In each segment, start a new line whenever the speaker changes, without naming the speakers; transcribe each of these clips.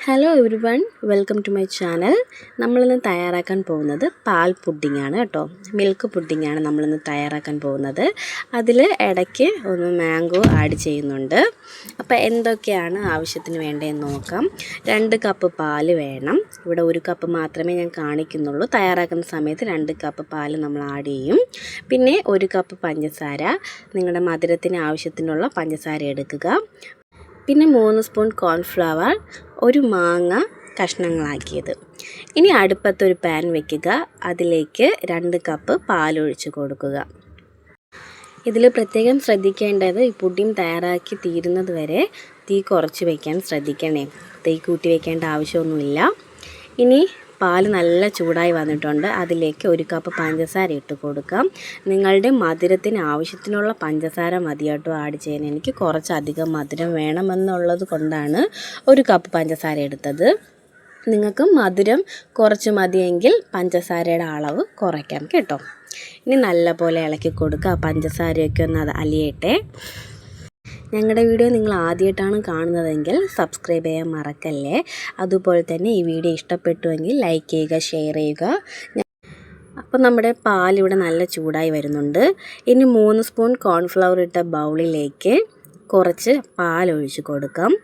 Hello everyone, welcome to my channel. നമ്മളിന്ന് തയ്യാറാക്കാൻ പോകുന്നത് പാൽ പുഡിങ്ങാണ് കേട്ടോ. മിൽക്ക് പുഡിങ്ങാണ് നമ്മളിന്ന് തയ്യാറാക്കാൻ പോകുന്നത്. അതിൽ ഇടയ്ക്ക് ഒന്ന് മാംഗോ ആഡ് ചെയ്യുന്നുണ്ട്. അപ്പോൾ എന്തൊക്കെയാണ് ആവശ്യത്തിന് വേണ്ടതെന്ന് നോക്കാം. 2 കപ്പ് പാൽ വേണം. ഇവിടെ 1 കപ്പ് മാത്രമേ ഞാൻ കാണിക്കുന്നുള്ളൂ. തയ്യാറാക്കുന്ന സമയത്ത് 2 കപ്പ് പാൽ നമ്മൾ ആഡ് ചെയ്യും. പിന്നെ 1 കപ്പ് പഞ്ചസാര, നിങ്ങളുടെ മധുരത്തിന് ആവശ്യത്തിനുള്ള പഞ്ചസാര എടുക്കുക. പിന്നെ 3 സ്പൂൺ കോൺഫ്ലവർ, 1 മാങ്ങ കഷ്ണങ്ങളാക്കിയത്. ഇനി അടുപ്പത്തൊരു പാൻ വയ്ക്കുക. അതിലേക്ക് 2 കപ്പ് പാലൊഴിച്ച് കൊടുക്കുക. ഇതിൽ പ്രത്യേകം ശ്രദ്ധിക്കേണ്ടത്, ഈ പുഡിംഗ് തയ്യാറാക്കി തീരുന്നത് വരെ തീ കുറച്ച് വയ്ക്കാൻ ശ്രദ്ധിക്കണേ. തീ കൂട്ടി വയ്ക്കേണ്ട ആവശ്യമൊന്നുമില്ല. ഇനി പാൽ നല്ല ചൂടായി വന്നിട്ടുണ്ട്. അതിലേക്ക് 1 കപ്പ് പഞ്ചസാര ഇട്ട് കൊടുക്കാം. നിങ്ങളുടെ മധുരത്തിന് ആവശ്യത്തിനുള്ള പഞ്ചസാര മതി കേട്ടോ ആഡ് ചെയ്യാൻ. എനിക്ക് കുറച്ചധികം മധുരം വേണമെന്നുള്ളത് കൊണ്ടാണ് 1 കപ്പ് പഞ്ചസാര എടുത്തത്. നിങ്ങൾക്ക് മധുരം കുറച്ച് മതിയെങ്കിൽ പഞ്ചസാരയുടെ അളവ് കുറയ്ക്കാം കേട്ടോ. ഇനി നല്ലപോലെ ഇളക്കി കൊടുക്കുക. പഞ്ചസാരയൊക്കെ ഒന്ന് അലിയട്ടെ. ഞങ്ങളുടെ വീഡിയോ നിങ്ങൾ ആദ്യമായിട്ടാണ് കാണുന്നതെങ്കിൽ സബ്സ്ക്രൈബ് ചെയ്യാൻ മറക്കല്ലേ. അതുപോലെ തന്നെ ഈ വീഡിയോ ഇഷ്ടപ്പെട്ടുവെങ്കിൽ ലൈക്ക് ചെയ്യുക, ഷെയർ ചെയ്യുക. അപ്പോൾ നമ്മുടെ പാലിവിടെ നല്ല ചൂടായി വരുന്നുണ്ട്. ഇനി 3 സ്പൂൺ കോൺഫ്ലവർ ഇട്ട ബൗളിലേക്ക് കുറച്ച് പാലൊഴിച്ച് കൊടുക്കാം.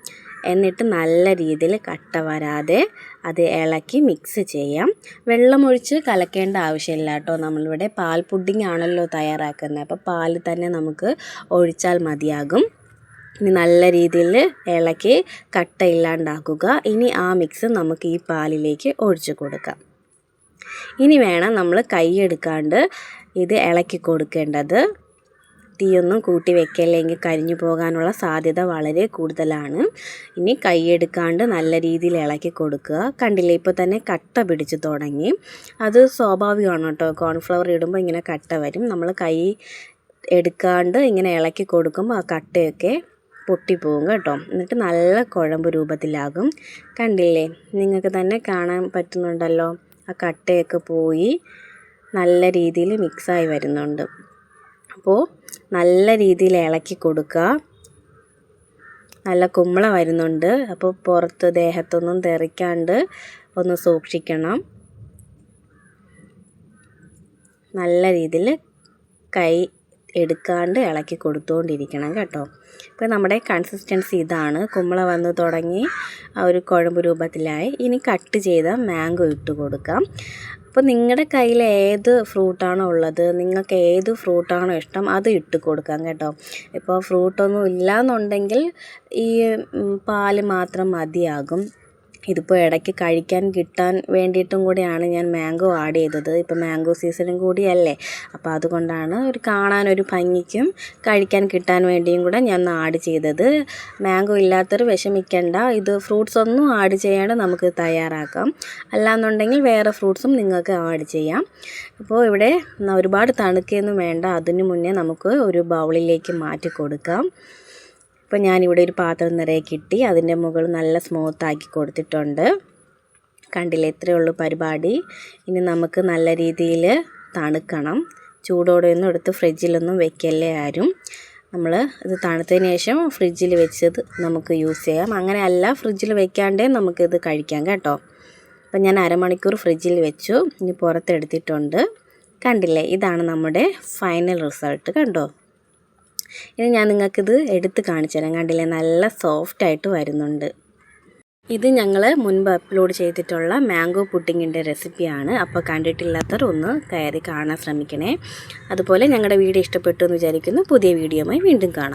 എന്നിട്ട് നല്ല രീതിയിൽ കട്ട വരാതെ അത് ഇളക്കി മിക്സ് ചെയ്യാം. വെള്ളമൊഴിച്ച് കലക്കേണ്ട ആവശ്യമില്ല കേട്ടോ. നമ്മളിവിടെ പാൽ പുഡിംഗ് ആണല്ലോ തയ്യാറാക്കുന്നത്. അപ്പോൾ പാൽ തന്നെ നമുക്ക് ഒഴിച്ചാൽ മതിയാകും. ഇനി നല്ല രീതിയിൽ ഇളക്കി കട്ടയില്ലാണ്ടാക്കുക. ഇനി ആ മിക്സ് നമുക്ക് ഈ പാലിലേക്ക് ഒഴിച്ച് കൊടുക്കാം. ഇനി വേണം നമ്മൾ കൈയെടുക്കാണ്ട് ഇത് ഇളക്കി കൊടുക്കേണ്ടത്. തീയൊന്നും കൂട്ടി വെക്കല്ലെങ്കിൽ കരിഞ്ഞു പോകാനുള്ള സാധ്യത വളരെ കൂടുതലാണ്. ഇനി കൈയെടുക്കാണ്ട് നല്ല രീതിയിൽ ഇളക്കി കൊടുക്കുക. കണ്ടില്ലേ, ഇപ്പോൾ തന്നെ കട്ട പിടിച്ച് തുടങ്ങി. അത് സ്വാഭാവികമാണ് കേട്ടോ. കോൺഫ്ലവർ ഇടുമ്പോൾ ഇങ്ങനെ കട്ട വരും. നമ്മൾ കൈ എടുക്കാണ്ട് ഇങ്ങനെ ഇളക്കി കൊടുക്കുമ്പോൾ ആ കട്ടയൊക്കെ പൊട്ടിപ്പോകും കേട്ടോ. എന്നിട്ട് നല്ല കുഴമ്പ് രൂപത്തിലാകും. കണ്ടില്ലേ, നിങ്ങൾക്ക് തന്നെ കാണാൻ പറ്റുന്നുണ്ടല്ലോ. ആ കട്ടയൊക്കെ പോയി നല്ല രീതിയിൽ മിക്സായി വരുന്നുണ്ട്. അപ്പോൾ നല്ല രീതിയിൽ ഇളക്കി കൊടുക്കുക. നല്ല കുമ്പള വരുന്നുണ്ട്. അപ്പോൾ പുറത്ത് ദേഹത്തൊന്നും തെറിക്കാണ്ട് ഒന്ന് സൂക്ഷിക്കണം. നല്ല രീതിയിൽ കൈ എടുക്കാണ്ട് ഇളക്കി കൊടുത്തുകൊണ്ടിരിക്കണം കേട്ടോ. ഇപ്പോൾ നമ്മുടെ കൺസിസ്റ്റൻസി ഇതാണ്. കുമ്പള വന്ന് തുടങ്ങി ആ ഒരു കുഴമ്പ് രൂപത്തിലായി. ഇനി കട്ട് ചെയ്ത മാംഗോ ഇട്ട് കൊടുക്കാം. അപ്പോൾ നിങ്ങളുടെ കയ്യിൽ ഏത് ഫ്രൂട്ടാണോ ഉള്ളത്, നിങ്ങൾക്ക് ഏത് ഫ്രൂട്ടാണോ ഇഷ്ടം അത് ഇട്ട് കൊടുക്കാം കേട്ടോ. ഇപ്പോൾ ഫ്രൂട്ടൊന്നും ഇല്ലയെന്നുണ്ടെങ്കിൽ ഈ പാല് മാത്രം മതിയാകും. ഇതിപ്പോൾ ഇടയ്ക്ക് കഴിക്കാൻ കിട്ടാൻ വേണ്ടിയിട്ടും കൂടിയാണ് ഞാൻ മാംഗോ ആഡ് ചെയ്തത്. ഇപ്പോൾ മാംഗോ സീസണും കൂടിയല്ലേ. അപ്പോൾ അതുകൊണ്ടാണ് ഒരു കാണാനൊരു ഭംഗിക്കും കഴിക്കാൻ കിട്ടാൻ വേണ്ടിയും കൂടെ ഞാൻ ആഡ് ചെയ്തത്. മാംഗോ ഇല്ലാത്തവർ വിഷമിക്കേണ്ട. ഇത് ഫ്രൂട്ട്സ് ഒന്നും ആഡ് ചെയ്യാണ്ട് നമുക്ക് തയ്യാറാക്കാം. അല്ലാന്നുണ്ടെങ്കിൽ വേറെ ഫ്രൂട്ട്സും നിങ്ങൾക്ക് ആഡ് ചെയ്യാം. അപ്പോൾ ഇവിടെ ഒരുപാട് തണുക്കൊന്നും വേണ്ട. അതിന് മുന്നേ നമുക്ക് ഒരു ബൗളിലേക്ക് മാറ്റി കൊടുക്കാം. ഇപ്പോൾ ഞാനിവിടെ ഒരു പാത്രം നിറയെ കിട്ടി. അതിൻ്റെ മുകളിൽ നല്ല സ്മൂത്താക്കി കൊടുത്തിട്ടുണ്ട്. കണ്ടില്ലേ, ഇത്രയേ ഉള്ളൂ പരിപാടി. ഇനി നമുക്ക് നല്ല രീതിയിൽ തണുക്കണം. ചൂടോടെയൊന്നും എടുത്ത് ഫ്രിഡ്ജിലൊന്നും വെക്കല്ലേ ആരും. നമ്മൾ ഇത് തണുത്തതിന് ശേഷം ഫ്രിഡ്ജിൽ വെച്ചത് നമുക്ക് യൂസ് ചെയ്യാം. അങ്ങനെയല്ല, ഫ്രിഡ്ജിൽ വെക്കാണ്ടേ നമുക്കിത് കഴിക്കാം കേട്ടോ. അപ്പോൾ ഞാൻ അരമണിക്കൂർ ഫ്രിഡ്ജിൽ വെച്ചു. ഇനി പുറത്തെടുത്തിട്ടുണ്ട്. കണ്ടില്ലേ, ഇതാണ് നമ്മുടെ ഫൈനൽ റിസൾട്ട്. കണ്ടോ. ഇനി ഞാൻ നിങ്ങൾക്കിത് എടുത്ത് കാണിച്ചു തരാം. കണ്ടില്ലേ, നല്ല സോഫ്റ്റായിട്ട് വരുന്നുണ്ട്. ഇത് ഞങ്ങൾ മുൻപ് അപ്ലോഡ് ചെയ്തിട്ടുള്ള മാംഗോ പുഡിങ്ങിൻ്റെ റെസിപ്പിയാണ്. അപ്പോൾ കണ്ടിട്ടില്ലാത്തവർ ഒന്ന് കയറി കാണാൻ ശ്രമിക്കണേ. അതുപോലെ ഞങ്ങളുടെ വീഡിയോ ഇഷ്ടപ്പെട്ടു എന്ന് വിചാരിക്കുന്നു. പുതിയ വീഡിയോയുമായി വീണ്ടും കാണാം.